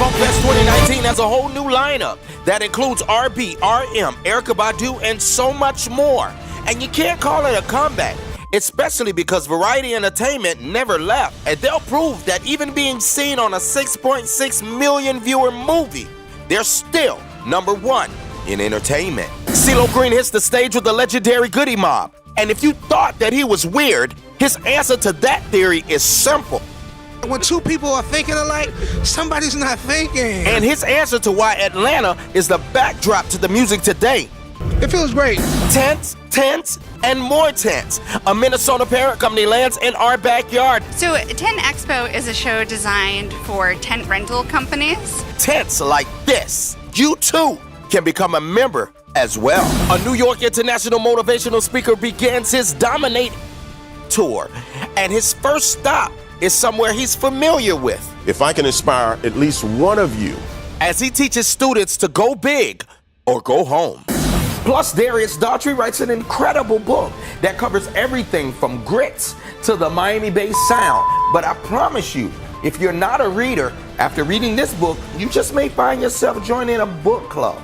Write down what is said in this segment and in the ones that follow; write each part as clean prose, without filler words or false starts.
Funk Fest 2019 has a whole new lineup that includes RBRM, Erykah Badu, and so much more. And you can't call it a comeback, especially because Variety Entertainment never left. And they'll prove that even being seen on a 6.6 million viewer movie, they're still #1 in entertainment. Ceelo Green hits the stage with the legendary Goodie Mob. And if you thought that he was weird, his answer to that theory is simple. When two people are thinking alike, somebody's not thinking. And his answer to why Atlanta is the backdrop to the music today. It feels great. Tents, tents, and more tents. A Minnesota parent company lands in our backyard. So Tent Expo is a show designed for tent rental companies. Tents like this. You too can become a member as well. A New York international motivational speaker begins his Dominate tour. And his first stop is somewhere he's familiar with. If I can inspire at least one of you, as he teaches students to go big or go home. Plus, Darius Daughtry writes an incredible book that covers everything from grits to the Miami-based sound. But I promise you, if you're not a reader, after reading this book, you just may find yourself joining a book club.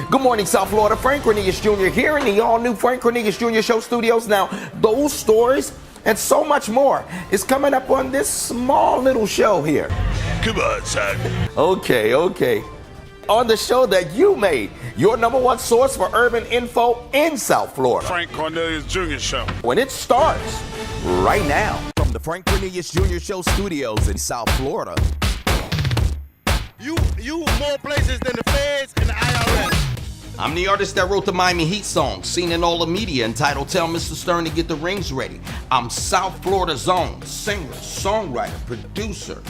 Good morning, South Florida. Frank Cornelius Jr. here in the all-new Frank Cornelius Jr. Show studios. Now, those stories and so much more is coming up on this small little show here. Come on, son. Okay. On the show that you made, your #1 source for urban info in South Florida. Frank Cornelius Jr. Show. When it starts right now. From the Frank Cornelius Jr. Show studios in South Florida. You more places than the feds and the IRS. I'm the artist that wrote the Miami Heat song, seen in all the media, entitled Tell Mr. Stern to Get the Rings Ready. I'm South Florida's own singer, songwriter, producer,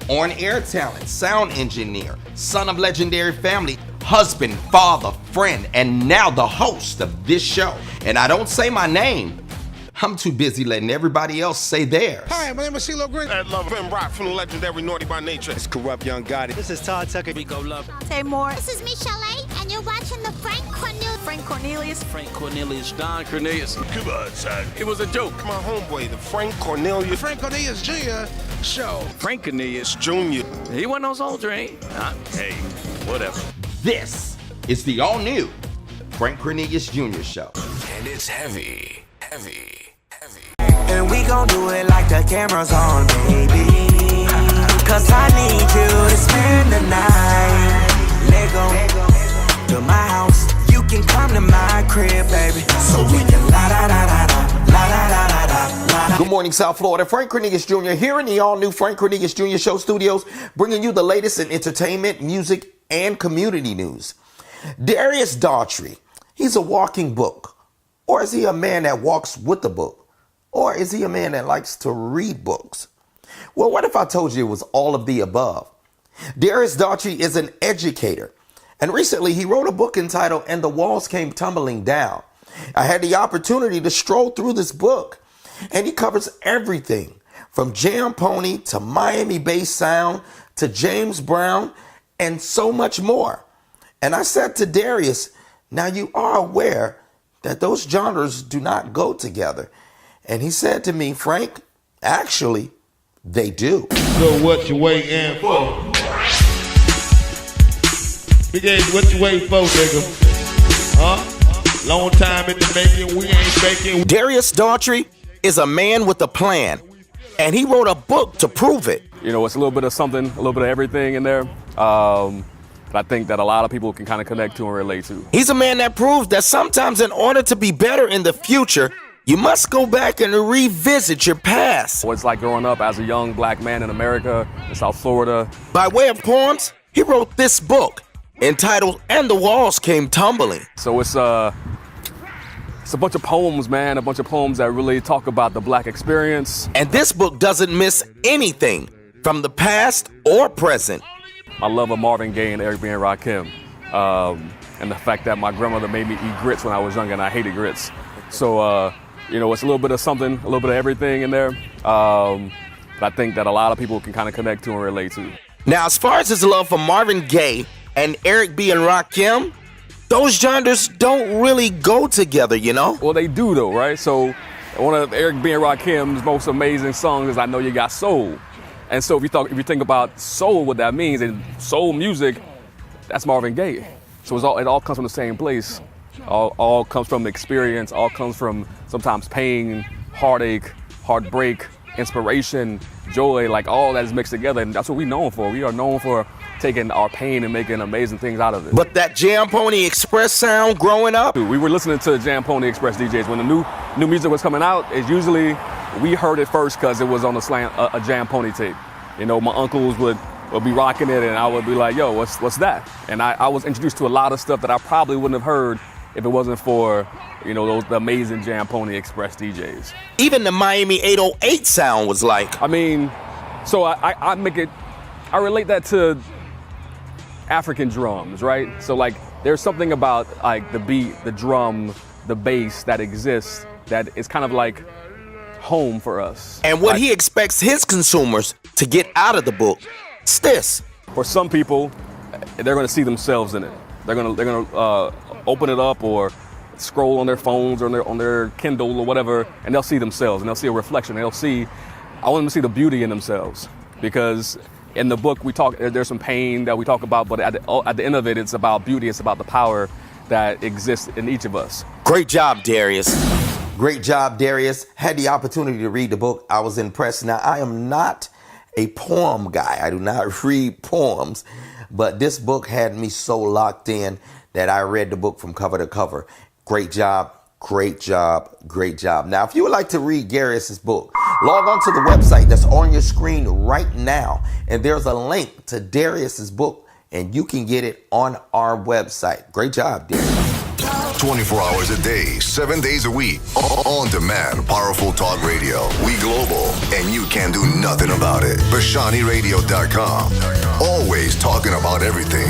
on-air talent, sound engineer, son of legendary family, husband, father, friend, and now the host of this show. And I don't say my name. I'm too busy letting everybody else say theirs. Hi, my name is Ceelo Green. That love and rock from the legendary Naughty by Nature. It's Corrupt Young Goddie. This is Todd Tucker. Rico Love. Say more. This is Michelle, and you're watching the Frank Cornelius. Frank Cornelius. Don Cornelius. Come on, son. It was a joke. My homeboy, the Frank Cornelius. Frank Cornelius Jr. Show. Frank Cornelius. Jr. He wasn't on Soul Train. Hey, whatever. This is the all-new Frank Cornelius Jr. Show. And it's heavy. And we gon' do it like the camera's on, baby. Cause I need you to spend the night. Let go to my house. You can come to my crib, baby. So we can la-da-da-da-da. Good morning, South Florida. Frank Cornelius Jr. here in the all-new Frank Cornelius Jr. Show studios, bringing you the latest in entertainment, music, and community news. Darius Daughtry, he's a walking book. Or is he a man that walks with the book? Or is he a man that likes to read books? Well, what if I told you it was all of the above? Darius Daughtry is an educator. And recently he wrote a book entitled And the Walls Came Tumbling Down. I had the opportunity to stroll through this book. And he covers everything from Jam Pony to Miami-based sound to James Brown and so much more. And I said to Darius, now you are aware that those genres do not go together. And he said to me, Frank, actually, they do. So what you waiting for? Big Age, what you waiting for, nigga? Huh? Long time in the making, we ain't making. Darius Daughtry is a man with a plan. And he wrote a book to prove it. You know, it's a little bit of something, a little bit of everything in there. But I think that a lot of people can kind of connect to and relate to. He's a man that proves that sometimes in order to be better in the future, you must go back and revisit your past. What it's like growing up as a young black man in America, in South Florida. By way of poems, he wrote this book entitled And the Walls Came Tumbling. So it's a bunch of poems, man, a bunch of poems that really talk about the black experience. And this book doesn't miss anything from the past or present. My love of Marvin Gaye and Erykah and Rakim, and the fact that my grandmother made me eat grits when I was young and I hated grits. So, you know, it's a little bit of something, a little bit of everything in there. But I think that a lot of people can kind of connect to and relate to. Now, as far as his love for Marvin Gaye and Erykah B. and Rakim, those genres don't really go together, you know? Well, they do though, right? So one of Erykah B. and Rakim's most amazing songs is I Know You Got Soul. And so if you think about soul, what that means, and soul music, that's Marvin Gaye. So it all comes from the same place. All comes from experience, all comes from sometimes pain, heartache, heartbreak, inspiration, joy, like all that is mixed together. And that's what we're known for. We are known for taking our pain and making amazing things out of it. But that Jam Pony Express sound growing up? We were listening to Jam Pony Express DJs. When the new music was coming out, it's usually, we heard it first because it was on a Jam Pony tape. You know, my uncles would be rocking it and I would be like, yo, what's that? And I was introduced to a lot of stuff that I probably wouldn't have heard if it wasn't for, you know, the amazing Jam Pony Express DJs. Even the Miami 808 sound was like. I mean, so I relate that to African drums, right? So like there's something about like the beat, the drum, the bass that exists that is kind of like home for us. And what he expects his consumers to get out of the book is this. For some people, they're gonna see themselves in it. They're gonna open it up or scroll on their phones or on their Kindle or whatever, and they'll see themselves and they'll see a reflection. I want them to see the beauty in themselves, because in the book there's some pain that we talk about, but at the end of it, it's about beauty. It's about the power that exists in each of us. Great job, Darius. Great job, Darius. Had the opportunity to read the book. I was impressed. Now, I am not a poem guy. I do not read poems, but this book had me so locked in that I read the book from cover to cover. Great job. Great job. Great job. Now, if you would like to read Darius's book, log on to the website that's on your screen right now. And there's a link to Darius's book, and you can get it on our website. Great job, Darius. 24 hours a day, 7 days a week. On demand, powerful talk radio. We global, and you can do nothing about it. BashaniRadio.com. Always talking about everything.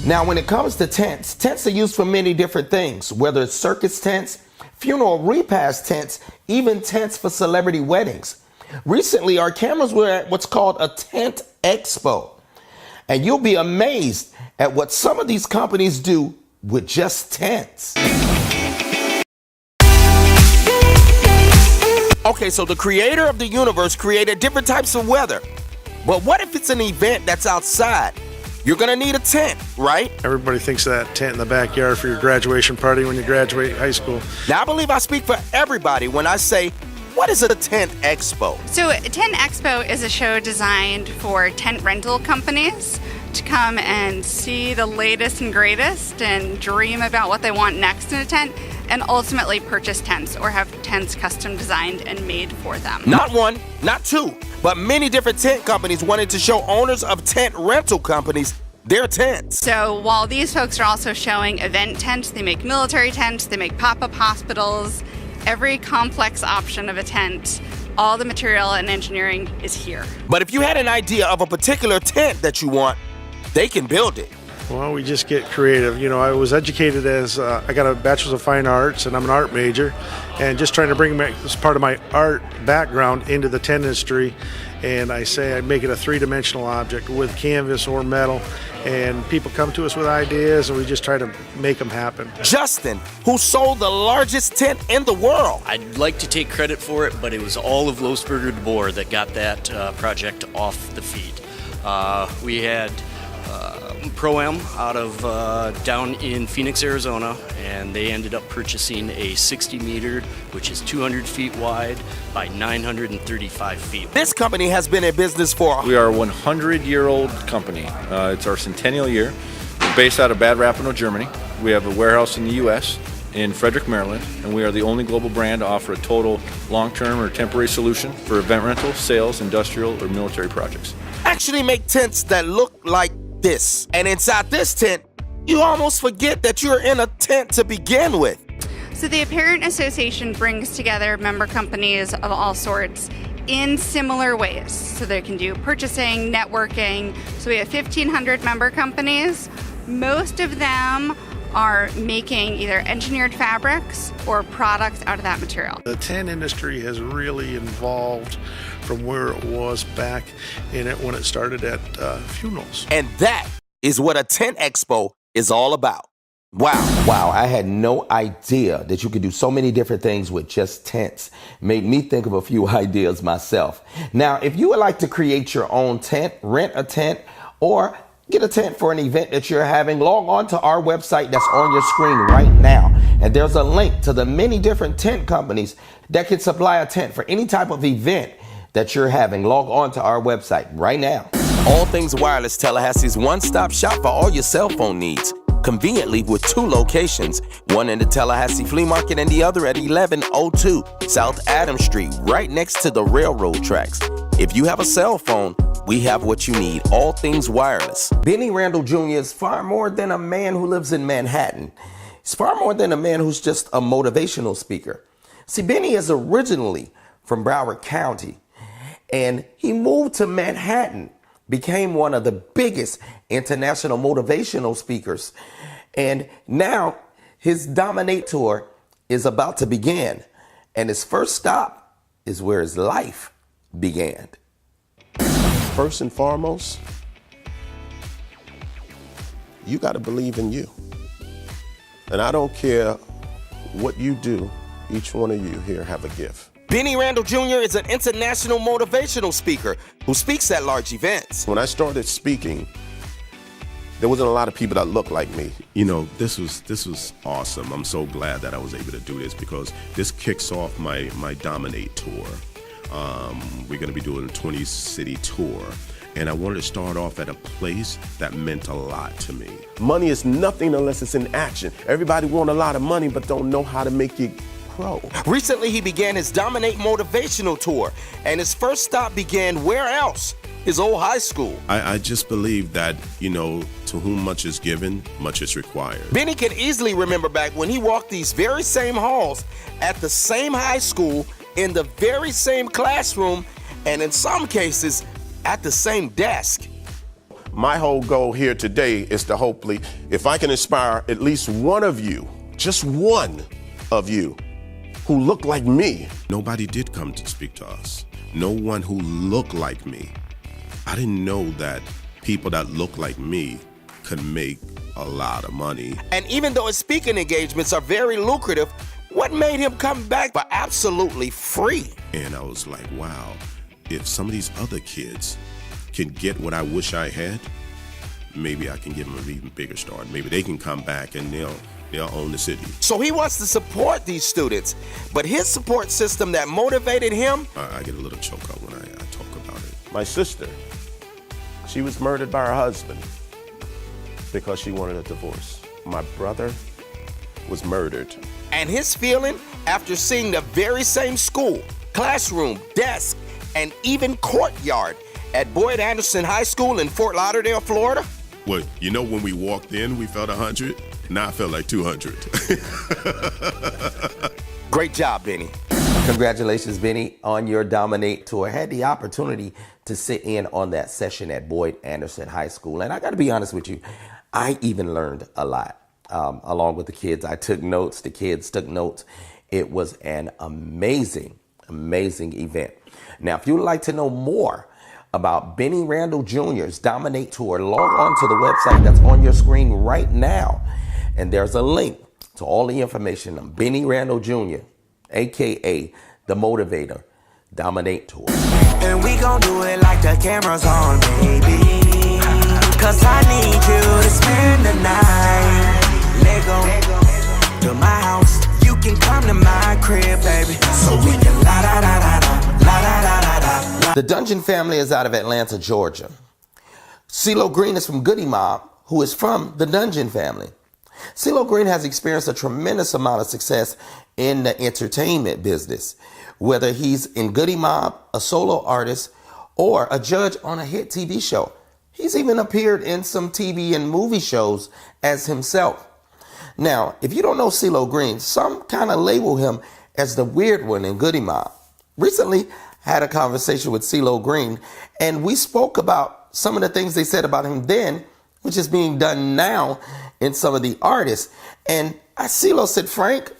Now, when it comes to tents are used for many different things, whether it's circus tents, funeral repast tents, even tents for celebrity weddings. Recently, our cameras were at what's called a Tent Expo. And you'll be amazed at what some of these companies do with just tents. Okay, so the creator of the universe created different types of weather. But what if it's an event that's outside? You're gonna need a tent, right? Everybody thinks of that tent in the backyard for your graduation party when you graduate high school. Now, I believe I speak for everybody when I say, what is a Tent Expo? So Tent Expo is a show designed for tent rental companies to come and see the latest and greatest and dream about what they want next in a tent, and ultimately purchase tents or have tents custom designed and made for them. Not one, not two, but many different tent companies wanted to show owners of tent rental companies their tents. So while these folks are also showing event tents, they make military tents, they make pop-up hospitals, every complex option of a tent, all the material and engineering is here. But if you had an idea of a particular tent that you want, they can build it. Well, we just get creative. You know, I was educated as, I got a Bachelor's of Fine Arts and I'm an art major, and just trying to bring this part of my art background into the tent industry. And I say I make it a three-dimensional object with canvas or metal, and people come to us with ideas and we just try to make them happen. Justin, who sold the largest tent in the world. I'd like to take credit for it, but it was all of Losberger de Boer that got that project off the feet. We had Pro-Am out of down in Phoenix, Arizona, and they ended up purchasing a 60 meter, which is 200 feet wide by 935 feet. This company has been in business for... We are a 100-year-old company. It's our centennial year. We're based out of Bad Rapino, Germany. We have a warehouse in the U.S., in Frederick, Maryland, and we are the only global brand to offer a total long-term or temporary solution for event rental, sales, industrial, or military projects. Actually make tents that look like this. And inside this tent, you almost forget that you're in a tent to begin with. So the Apparent Association brings together member companies of all sorts in similar ways. So they can do purchasing, networking. So we have 1,500 member companies. Most of them are making either engineered fabrics or products out of that material. The tent industry has really evolved from where it was back in it when it started at funerals. And that is what a Tent Expo is all about. Wow, I had no idea that you could do so many different things with just tents. Made me think of a few ideas myself. Now, if you would like to create your own tent, rent a tent, or get a tent for an event that you're having, log on to our website that's on your screen right now. And there's a link to the many different tent companies that can supply a tent for any type of event that you're having. Log on to our website right now. All Things Wireless, Tallahassee's one-stop shop for all your cell phone needs. Conveniently with 2 locations, one in the Tallahassee Flea Market and the other at 1102 South Adams Street, right next to the railroad tracks. If you have a cell phone, we have what you need. All Things Wireless. Bennie Randall Jr. is far more than a man who lives in Manhattan. He's far more than a man who's just a motivational speaker. See, Bennie is originally from Broward County, and he moved to Manhattan, became one of the biggest international motivational speakers. And now his Dominate tour is about to begin. And his first stop is where his life began. First and foremost, you got to believe in you. And I don't care what you do, each one of you here have a gift. Bennie Randall Jr. is an international motivational speaker who speaks at large events. When I started speaking, there wasn't a lot of people that looked like me. You know, this was awesome. I'm so glad that I was able to do this because this kicks off my Dominate tour. We're going to be doing a 20-city tour. And I wanted to start off at a place that meant a lot to me. Money is nothing unless it's in action. Everybody want a lot of money but don't know how to make it grow. Recently, he began his Dominate motivational tour, and his first stop began where else? His old high school. I just believe that, you know, to whom much is given, much is required. Bennie can easily remember back when he walked these very same halls at the same high school, in the very same classroom, and in some cases, at the same desk. My whole goal here today is to hopefully, if I can inspire at least one of you, just one of you, who look like me. Nobody did come to speak to us. No one who looked like me. I didn't know that people that look like me could make a lot of money. And even though his speaking engagements are very lucrative, what made him come back for absolutely free? And I was like, wow, if some of these other kids can get what I wish I had, maybe I can give them an even bigger start. Maybe they can come back and they'll own the city. So he wants to support these students, but his support system that motivated him? I get a little choked up when I talk about it. My sister, she was murdered by her husband because she wanted a divorce. My brother was murdered. And his feeling after seeing the very same school, classroom, desk, and even courtyard at Boyd Anderson High School in Fort Lauderdale, Florida? Well, you know, when we walked in, we felt 100. Now I felt like 200. Great job, Bennie. Congratulations, Bennie, on your Dominate tour. I had the opportunity to sit in on that session at Boyd Anderson High School. And I got to be honest with you, I even learned a lot. Along with the kids, I took notes. The kids took notes. It was an amazing, amazing event. Now, if you would like to know more about Bennie Randall Jr.'s Dominate tour, log on to the website that's on your screen right now. And there's a link to all the information on Bennie Randall Jr., a.k.a. the Motivator, Dominate tour. And we gon' do it like the camera's on, baby. Cause I need you to spend the night. Lego to my house. You can come to my crib, baby. So we can la da da da da, la da da da da. The Dungeon family is out of Atlanta, Georgia. Ceelo Green is from Goodie Mob, who is from the Dungeon family. Ceelo Green has experienced a tremendous amount of success in the entertainment business, whether he's in Goodie Mob, a solo artist, or a judge on a hit TV show. He's even appeared in some TV and movie shows as himself. Now, if you don't know Ceelo Green, some kind of label him as the weird one in Goodie Mob. Recently, I had a conversation with Ceelo Green, and we spoke about some of the things they said about him then, which is being done now in some of the artists. And Ceelo said, Frank,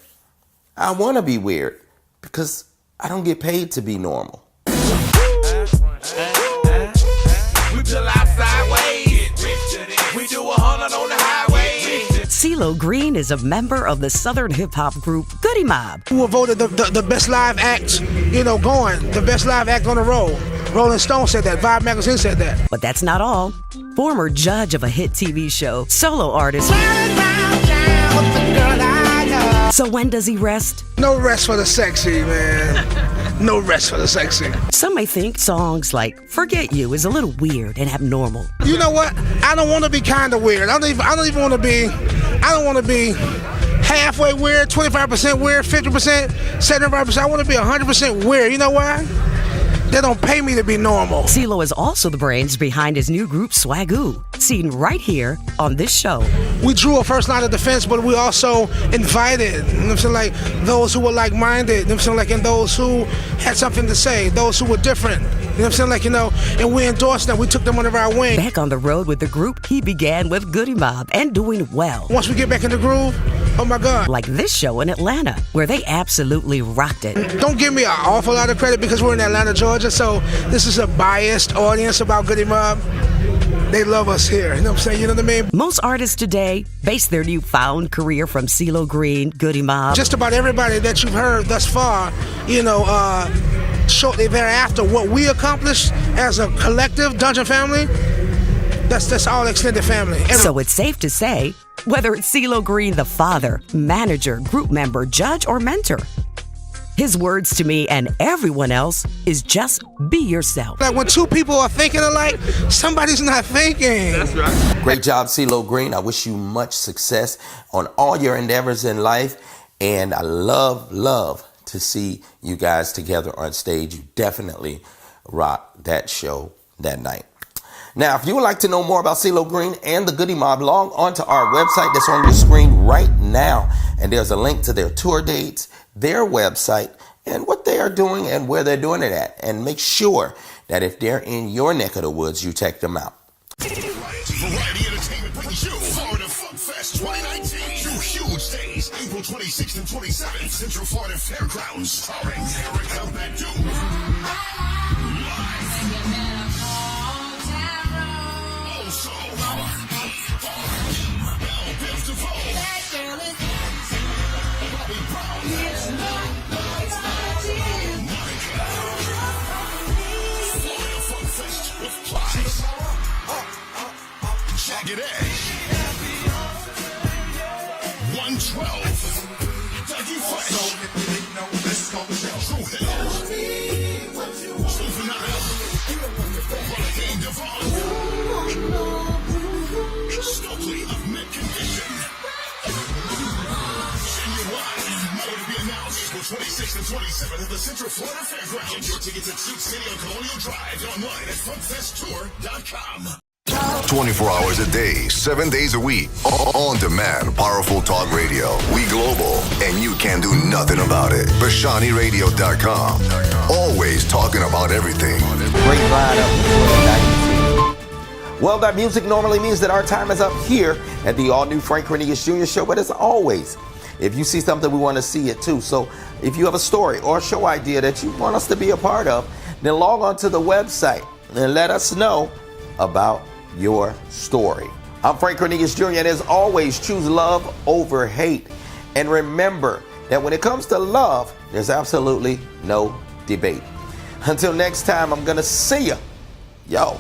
I want to be weird because I don't get paid to be normal. We pull out sideways. We do 100 on the highway. Ceelo Green is a member of the Southern hip-hop group Goodie Mob. Who were voted the best live act, going, the best live act on the road. Rolling Stone said that, Vibe Magazine said that. But that's not all. Former judge of a hit TV show, solo artist. So when does he rest? No rest for the sexy, man. No rest for the sexy. Some may think songs like Forget You is a little weird and abnormal. You know what? I don't want to be kind of weird. I don't even want to be halfway weird, 25% weird, 50%, 75%. I want to be 100% weird. You know why? They don't pay me to be normal. Cee-lo is also the brains behind his new group Swagoo, seen right here on this show. We drew a first line of defense, but we also invited, like those who were like-minded, and those who had something to say, those who were different. And we endorsed them. We took them under our wing. Back on the road with the group, he began with Goodie Mob and doing well. Once we get back in the groove, oh my God. Like this show in Atlanta, where they absolutely rocked it. Don't give me an awful lot of credit because we're in Atlanta, Georgia, so this is a biased audience about Goodie Mob. They love us here, you know what I'm saying? You know what I mean? Most artists today base their newfound career from Ceelo Green, Goodie Mob. Just about everybody that you've heard thus far, shortly thereafter, what we accomplished as a collective Dungeon family, that's all extended family. So it's safe to say, whether it's Ceelo Green, the father, manager, group member, judge, or mentor, his words to me and everyone else is just be yourself. Like when two people are thinking alike, somebody's not thinking. That's right. Great job, Ceelo Green. I wish you much success on all your endeavors in life. And I love to see you guys together on stage. You definitely rock that show that night. Now, if you would like to know more about Ceelo Green and the Goodie Mob, log on to our website that's on your screen right now. And there's a link to their tour dates, their website, and what they are doing and where they're doing it at. And make sure that if they're in your neck of the woods, you check them out. Variety Entertainment brings you Florida Funk Fest 2019. 2 huge days, April 26th and 27th, Central Florida Fairgrounds, starring Erykah Badu. Jagged Edge, 112, Dougie Fresh, Dru Vega, Juvenile, Hurricane Devon, Stokley of Mid Condition, Genuine, more to be announced, April 26th and 27th at the Central Florida Fairgrounds. Get your tickets at Suit City on Colonial Drive and online at funkfesttour.com. 24 hours a day, 7 days a week. On demand, powerful talk radio. We global, and you can do nothing about it. BashaniRadio.com. Always talking about everything. Great lineup. Well, that music normally means that our time is up here at the all-new Frank Cornelius Jr. show, but as always, if you see something, we want to see it too. So if you have a story or a show idea that you want us to be a part of, then log on to the website and let us know about your story. I'm Frank Cornelius Jr. and as always, choose love over hate. And remember that when it comes to love, there's absolutely no debate. Until next time, I'm gonna see ya. Yo.